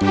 চলো,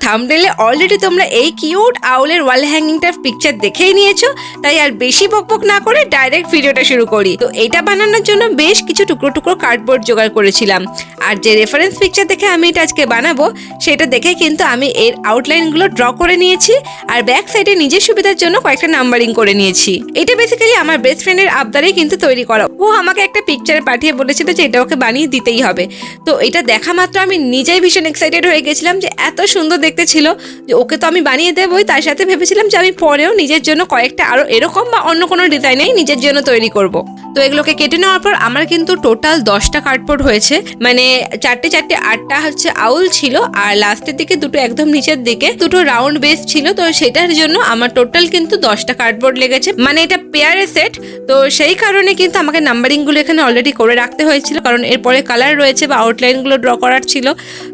থাম্বনেলে অলরেডি তোমরা এই কিউট আউলের ওয়াল হ্যাঙ্গিংটার পিকচার দেখেই নিয়েছো, তাই আর বেশি বকবক না করে ডাইরেক্ট ভিডিওটা শুরু করি। তো এটা বানানোর জন্য বেশ কিছু টুকরো টুকরো কার্ডবোর্ড জোগাড় করেছিলাম, আর যে রেফারেন্স পিকচার দেখে আমি এটা আজকে বানাবো সেটা দেখে কিন্তু আমি এর আউটলাইনগুলো ড্র করে নিয়েছি, আর ব্যাক সাইডে নিজের সুবিধার জন্য কয়েকটা নাম্বারিং করে নিয়েছি। এটা বেসিক্যালি আমার বেস্ট ফ্রেন্ডের আবদারেই কিন্তু তৈরি করা। ও আমাকে একটা পিকচারে পাঠিয়ে বলেছিল যে এটা ওকে বানিয়ে দিতেই হবে। তো এটা দেখা মাত্র আমি নিজেই ভীষণ এক্সাইটেড হয়ে গেছিলাম যে এত সুন্দর দেখতে ছিল যে ওকে তো আমি বানিয়ে দেবই, তার সাথে ভেবেছিলাম যে আমি পরেও নিজের জন্য কয়েকটা আরো এরকম বা অন্য কোনো ডিজাইনেই নিজের জন্য তৈরি করব। তো এগুলোকে কেটে নেওয়ার পর আমার কিন্তু টোটাল 10টা কার্ডবোর্ড হয়েছে, মানে 4টে 8টা হচ্ছে আউল ছিল, আর লাস্টের দিকে দুটো একদম নিচের দিকে দুটো রাউন্ড বেস ছিল। তো সেটার জন্য আমার টোটাল কিন্তু 10টা কার্ডবোর্ড লেগেছে, মানে এটা পেয়ারে সেট। তো সেই কারণে কিন্তু আমাকে নাম্বারিং গুলো এখানে অলরেডি করে রাখতে হয়েছিল, কারণ এরপরে কালার রয়েছে বা আউটলাইন গুলো ড্র করার ছিল,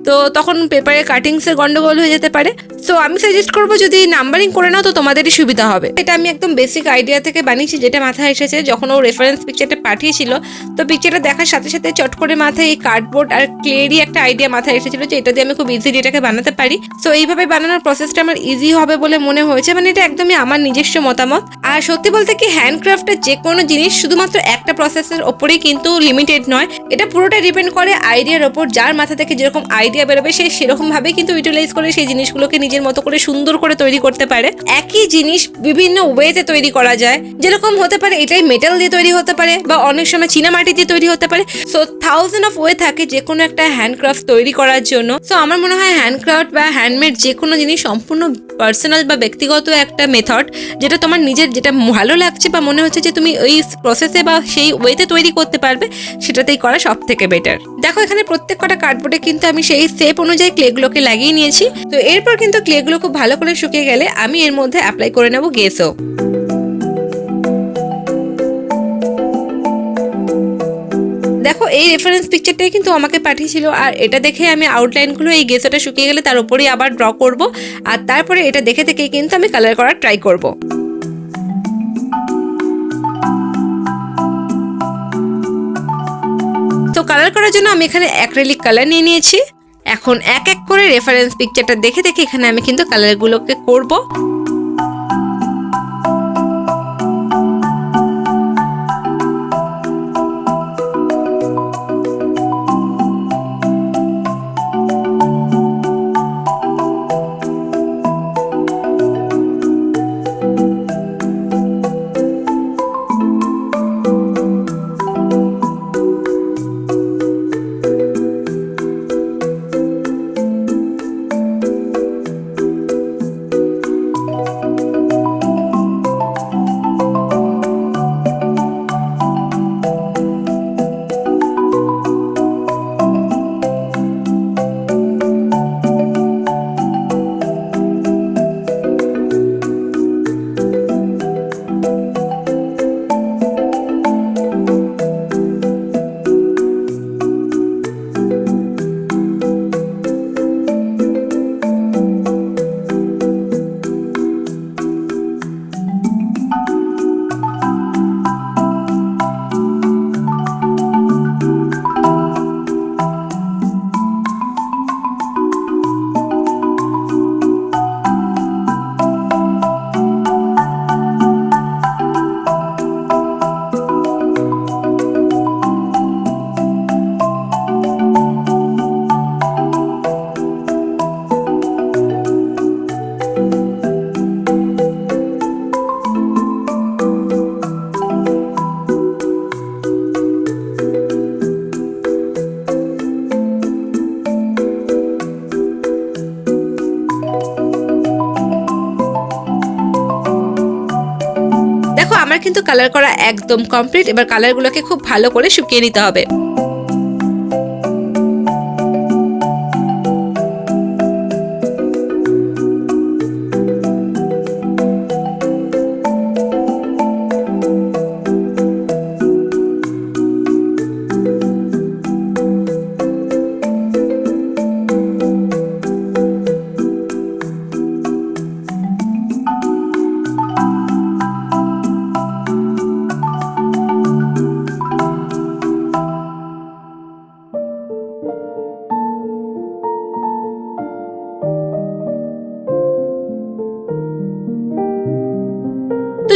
তো তখন পেপারে কাটিংসের গন্ডগোল হয়ে যেতে পারে। সো আমি সাজেস্ট করবো যদি নাম্বারিং করে নাও তো তোমাদেরই সুবিধা হবে। এটা আমি একদম বেসিক আইডিয়া থেকে বানিয়েছি, যেটা মাথায় এসেছে যখন ও রেফারেন্স পিকচারটা পাঠিয়েছিল। তো পিকচারটা দেখার সাথে সাথে চট করে মাথায় এই কার্ডবোর্ড আর ক্লেরই একটা আইডিয়া মাথায় এসেছিল যে এটা দিয়ে আমি খুব ইজিলি এটাকে বানাতে পারি। সো এইভাবে বানানোর প্রসেসটা আমার ইজি হবে বলে মনে হয়েছে, মানে এটা একদমই আমার নিজস্ব মতামত। আর সত্যি বলতে কি, হ্যান্ডক্রাফটের যে কোনো জিনিস শুধুমাত্র একটা প্রসেসের ওপরেই কিন্তু লিমিটেড নয়, এটা পুরোটা ডিপেন্ড করে আইডিয়ার ওপর। যার মাথা থেকে যেরকম আইডিয়া বেরোবে সে সেরকম ভাবে কিন্তু ইউটিলাইজ করে সেই জিনিসগুলোকে নিজের মতো করে সুন্দর করে তৈরি করতে পারে। একই জিনিস বিভিন্ন ওয়েতে তৈরি করা যায়, যেরকম হতে পারে এটাই মেটাল দিয়ে তৈরি হতে পারে, বা অনেক সময় চীনামাটি দিয়ে তৈরি হতে পারে। সো 1000 অফ ওয়ে থাকে যে কোনো একটা হ্যান্ডক্রাফট তৈরি করার জন্য। সো আমার মনে হয় হ্যান্ডক্রাফট বা হ্যান্ডমেড যে কোনো জিনিস সম্পূর্ণ পার্সোনাল বা ব্যক্তিগত একটা মেথড, যেটা তোমার নিজের যেটা ভালো লাগছে বা মনে হচ্ছে যে তুমি ওই প্রসেসে বা সেই ওয়েতে তৈরি করতে পারবে, সেটাতেই করা সব থেকে বেটার। দেখো এখানে প্রত্যেক কটা কার্ডবোর্ডে কিন্তু আমি সেই শেপ অনুযায়ী ক্লেগুলোকে লাগিয়ে নিয়েছি। তো এরপর কিন্তু ক্লেগুলো খুব ভালো করে শুকিয়ে গেলে আমি এর মধ্যে অ্যাপ্লাই করে নেব গেসও। দেখো এই রেফারেন্স পিকচারটাই কিন্তু আমাকে পাঠিয়েছিল, আর এটা দেখে আমি আউটলাইনগুলো এই গেসোটা শুকিয়ে গেলে তার উপরেই আবার ড্র করব, আর তারপরে এটা দেখে দেখেই কিন্তু আমি কালার করার ট্রাই করব। তো কালার করার জন্য আমি এখানে অ্যাক্রিলিক কালার নিয়ে নিয়েছি। এখন এক এক করে রেফারেন্স পিকচারটা দেখে দেখে এখানে আমি কিন্তু কালারগুলোকে করব। আমার কিন্তু কালার করা একদম কমপ্লিট। এবার কালারগুলোকে খুব ভালো করে শুকিয়ে নিতে হবে।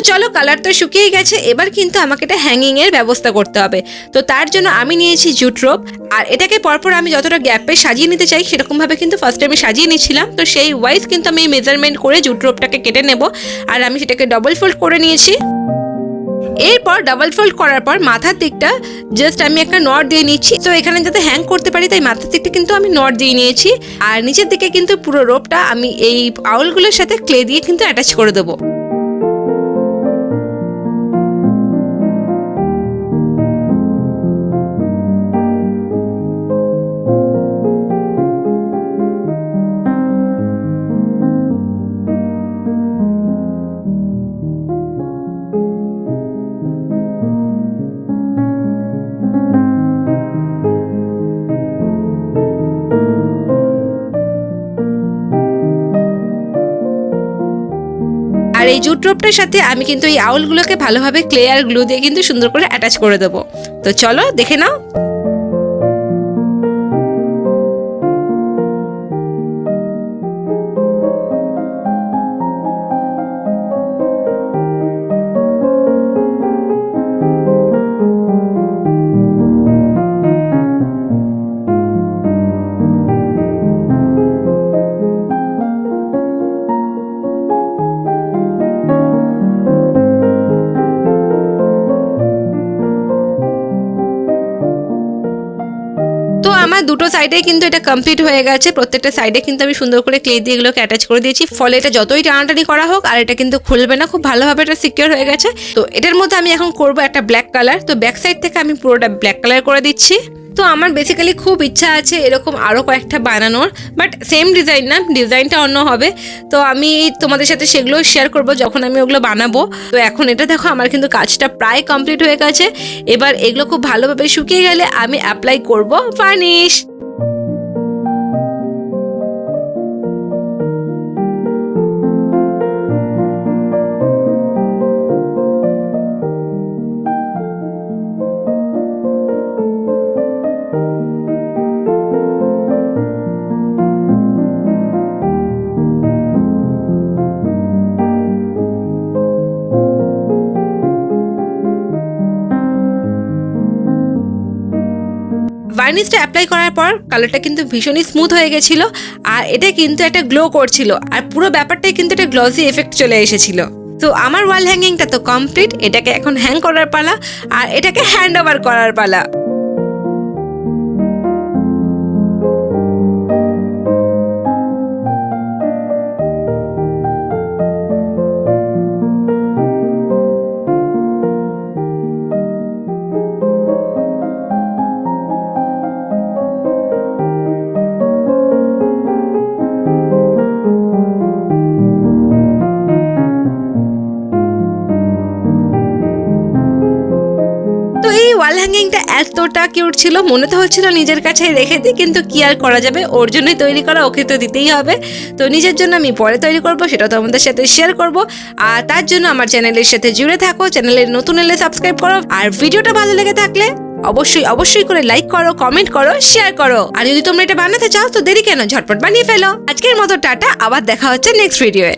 চলো, কালার তো শুকিয়ে গেছে, এবার কিন্তু আমাকে এটা হ্যাঙ্গিং এর ব্যবস্থা করতে হবে। তো তার জন্য আমি নিয়েছি জুট রোপ, আর এটাকে পরপর আমি যতটা গ্যাপে সাজিয়ে নিতে চাই সেরকম ভাবে কিন্তু ফার্স্টে আমি সাজিয়ে নিচ্ছিলাম। তো সেই ওয়াইজ কিন্তু আমি মেজারমেন্ট করে জুট রোপটাকে কেটে নেব, আর আমি সেটাকে ডবল ফোল্ড করে নিয়েছি। এরপর ডাবল ফোল্ড করার পর মাথার দিকটা জাস্ট আমি একটা নট দিয়ে নিচ্ছি। তো এখানে যাতে হ্যাং করতে পারি তাই মাথার দিকটা কিন্তু আমি নট দিয়ে নিয়েছি, আর নিচের দিকে কিন্তু পুরো রোপটা আমি এই আউলগুলোর সাথে ক্লে দিয়ে কিন্তু অ্যাটাচ করে দেবো। আর এই জুট রোপটার সাথে আমি কিন্তু এই আউলগুলোকে ভালোভাবে ক্লে আর গ্লু দিয়ে কিন্তু সুন্দর করে অ্যাটাচ করে দেবো। তো চলো দেখে নাও। আমার দুটো সাইডে কিন্তু এটা কমপ্লিট হয়ে গেছে। প্রত্যেকটা সাইডে কিন্তু আমি সুন্দর করে ক্লে দিয়ে এগুলোকে অ্যাটাচ করে দিয়েছি, ফলে এটা যতই টানাটানি করা হোক আর এটা কিন্তু খুলবে না, খুব ভালোভাবে এটা সিকিউর হয়ে গেছে। তো এটার মধ্যে আমি এখন করব একটা ব্ল্যাক কালার। তো ব্যাক সাইড থেকে আমি পুরোটা ব্ল্যাক কালার করে দিচ্ছি। তো আমার বেসিক্যালি খুব ইচ্ছা আছে এরকম আরও কয়েকটা বানানোর, বাট সেম ডিজাইন না, ডিজাইনটা অন্য হবে। তো আমি তোমাদের সাথে সেগুলো শেয়ার করব যখন আমি ওগুলো বানাবো। তো এখন এটা দেখো আমার কিন্তু কাজটা প্রায় কমপ্লিট হয়ে গেছে। এবার এগুলো খুব ভালোভাবে শুকিয়ে গেলে আমি অ্যাপ্লাই করব ফার্নিশ। ভার্নিশটা অ্যাপ্লাই করার পর কালারটা কিন্তু ভীষণই স্মুথ হয়ে গেছিলো, আর এটা কিন্তু একটা গ্লো করছিল, আর পুরো ব্যাপারটাই কিন্তু একটা গ্লসি এফেক্ট চলে এসেছিল। তো আমার ওয়াল হ্যাঙ্গিংটা তো কমপ্লিট, এটাকে এখন হ্যাং করার পালা, আর এটাকে হ্যান্ড ওভার করার পালা। ওয়াল হ্যাঙ্গিংটা এতটা কিউট ছিল, মনে তো হচ্ছিল নিজের কাছে রেখে দিই, কিন্তু কি আর করা যাবে, ওর জন্যই তৈরি করা, ওকে তো দিতেই হবে। তো নিজের জন্য আমি পরে তৈরি করব, সেটা তো আমাদের সাথে শেয়ার করব। আর তার জন্য আমার চ্যানেলের সাথে জুড়ে থাকো, চ্যানেলের নতুন এলে সাবস্ক্রাইব করো, আর ভিডিওটা ভালো লেগে থাকলে অবশ্যই করে লাইক করো, কমেন্ট করো, শেয়ার করো। আর যদি তোমরা এটা বানাতে চাও তো দেরি কেন, ঝটপট বানিয়ে ফেলো। আজকের মতো টাটা, আবার দেখা হচ্ছে নেক্সট ভিডিওয়ে।